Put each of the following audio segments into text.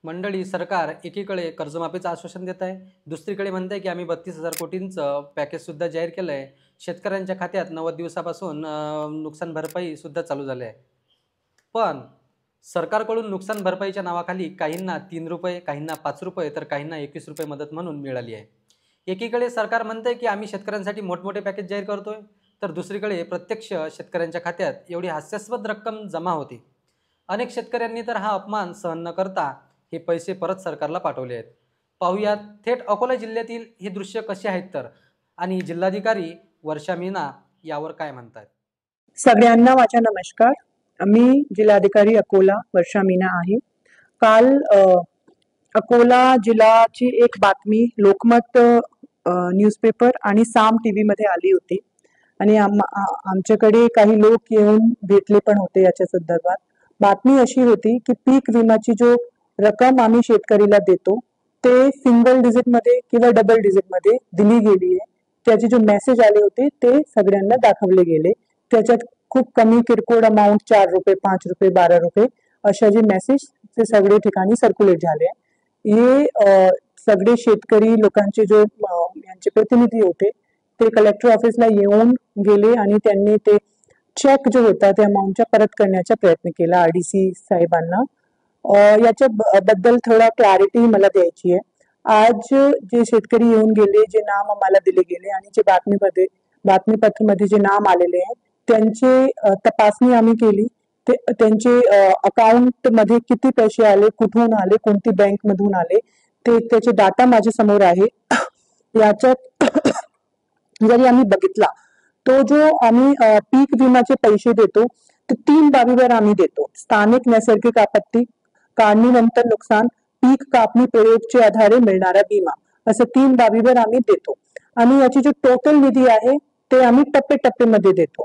मंडळी, सरकार एकीकडे कर्जमाफीचं आश्वासन देत आहे, दुसरीकडे म्हणते की आम्ही 32,000 कोटींचं पॅकेज सुद्धा जाहीर केलं आहे. शेतकऱ्यांच्या खात्यात 90 दिवसापासून नुकसान भरपाई सुद्धा चालू झाली आहे. पण सरकारकडून नुकसान भरपाईच्या नावाखाली काहींना 3 रुपये, काहींना 5 रुपये तर काहींना 21 रुपये मदत म्हणून मिळाली आहे. एकीकडे सरकार म्हणते की आम्ही शेतकऱ्यांसाठी मोठमोठे पॅकेज जाहीर करतोय, तर दुसरीकडे प्रत्यक्ष शेतकऱ्यांच्या खात्यात एवढी हास्यास्पद रक्कम जमा होते. अनेक शेतकऱ्यांनी तर हा अपमान सहन न करता हे पैसे परत सरकारला पाठवले आहेत. पाहुयात थेट अकोला जिल्ह्यातील हे दृश्य कसे आहेत तर, आणि जिल्हाधिकारी वर्षा मीना यावर काय म्हणतात. सगळ्यांना माझा नमस्कार. मी जिल्हाधिकारी अकोला वर्षा मीना आहे. काल अकोला जिल्ह्याची एक बातमी लोकमत न्यूजपेपर आणि साम टीव्ही मध्ये आली होती आणि आमच्याकडे काही लोक येऊन भेटले पण होते याच्या संदर्भात. बातमी अशी होती की पीक विम्याची जो रक्कम आम्ही शेतकरीला देतो ते सिंगल डिजिट मध्ये किंवा डबल डिजिट मध्ये दिली गेली आहे. त्याचे जो मेसेज आले होते ते सगळ्यांना दाखवले गेले. त्याच्यात खूप कमी किरकोळ अमाऊंट 4 रुपये, 5 रुपये, 12 रुपये अशा जे मेसेज ते सगळे ठिकाणी सर्क्युलेट झाले. हे सगळे शेतकरी लोकांचे जो यांचे प्रतिनिधी होते ते कलेक्टर ऑफिसला येऊन गेले आणि त्यांनी ते चेक जो होता त्या अमाऊंटच्या परत करण्याचा प्रयत्न केला आरडीसी साहेबांना. याच्या बद्दल थोडा क्लॅरिटी मला द्यायची आहे. आज जे शेतकरी येऊन गेले, जे नाम आम्हाला दिले गेले आणि जे बातमीपत्रामध्ये जे नाम आलेले आहेत त्यांचे तपासणी आम्ही केली. त्यांचे अकाउंट मध्ये किती पैसे आले, कुठून आले, कोणती बँक मधून आले ते त्याचे डाटा माझ्या समोर आहे. याच्यात जरी आम्ही बघितला तो जो आम्ही पीक विम्याचे पैसे देतो ते 3 बाबीवर आम्ही देतो. स्थानिक नैसर्गिक आपत्ती, काढणीनंतर नुकसान, पीक कापणी प्रयोगच्या आधारे मिळणारा विमा, असं 3 बाबीवर आम्ही देतो. आणि याची जो टोटल निधी आहे ते आम्ही टप्प्यामध्ये देतो.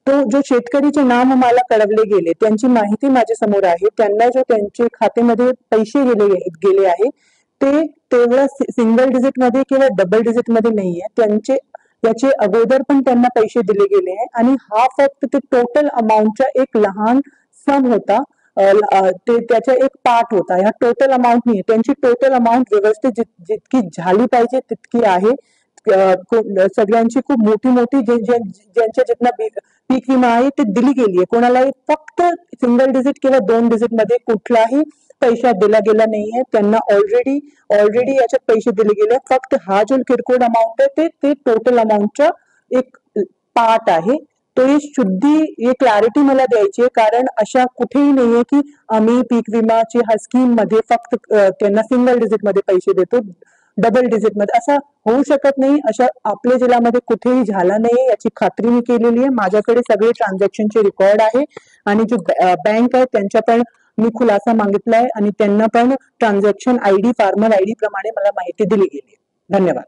तो जो शेतकरीचे नाम आम्हाला कळवले गेले त्यांची माहिती माझ्या समोर आहे. त्यांना जो त्यांचे खात्यामध्ये पैसे गेले आहे ते तेवढं सिंगल डिजिट मध्ये किंवा डबल डिजिट मध्ये नाहीये. त्यांचे याचे अगोदर पण त्यांना पैसे दिले गेले आहे आणि हा फक्त ते टोटल अमाऊंटचा एक लहान सम होता. ते त्याचा एक पार्ट होता. ह्या टोटल अमाऊंट नाही. त्यांची टोटल अमाऊंट व्यवस्थित जितकी झाली पाहिजे तितकी आहे. सगळ्यांची खूप मोठी ज्यांच्या जितना पीक विमा आहे ते दिली गेली आहे. कोणालाही फक्त सिंगल डिजिट किंवा 2 डिजिट मध्ये कुठलाही पैसा दिला गेला नाहीये. त्यांना ऑलरेडी याच्यात पैसे दिले गेले. फक्त हा जो किरकोळ अमाऊंट आहे ते टोटल अमाऊंटचा एक पार्ट आहे. तो ही शुद्धी, ही क्लॅरिटी मला द्यायची आहे, कारण अशा कुठेही नाहीये की आम्ही पीक विमाची हा स्कीम मध्ये फक्त त्यांना सिंगल डिजिट मध्ये पैसे देतो, डबल डिजिट मध्ये असं होऊ शकत नाही. अशा आपल्या जिल्ह्यामध्ये कुठेही झाला नाही याची खात्री मी केलेली आहे. माझ्याकडे सगळे ट्रान्झॅक्शनचे रेकॉर्ड आहे आणि जो बँक आहे त्यांच्या पण मी खुलासा मागितलाय आणि त्यांना पण ट्रान्झॅक्शन आयडी, फार्मर आयडी प्रमाणे मला माहिती दिली गेली. धन्यवाद.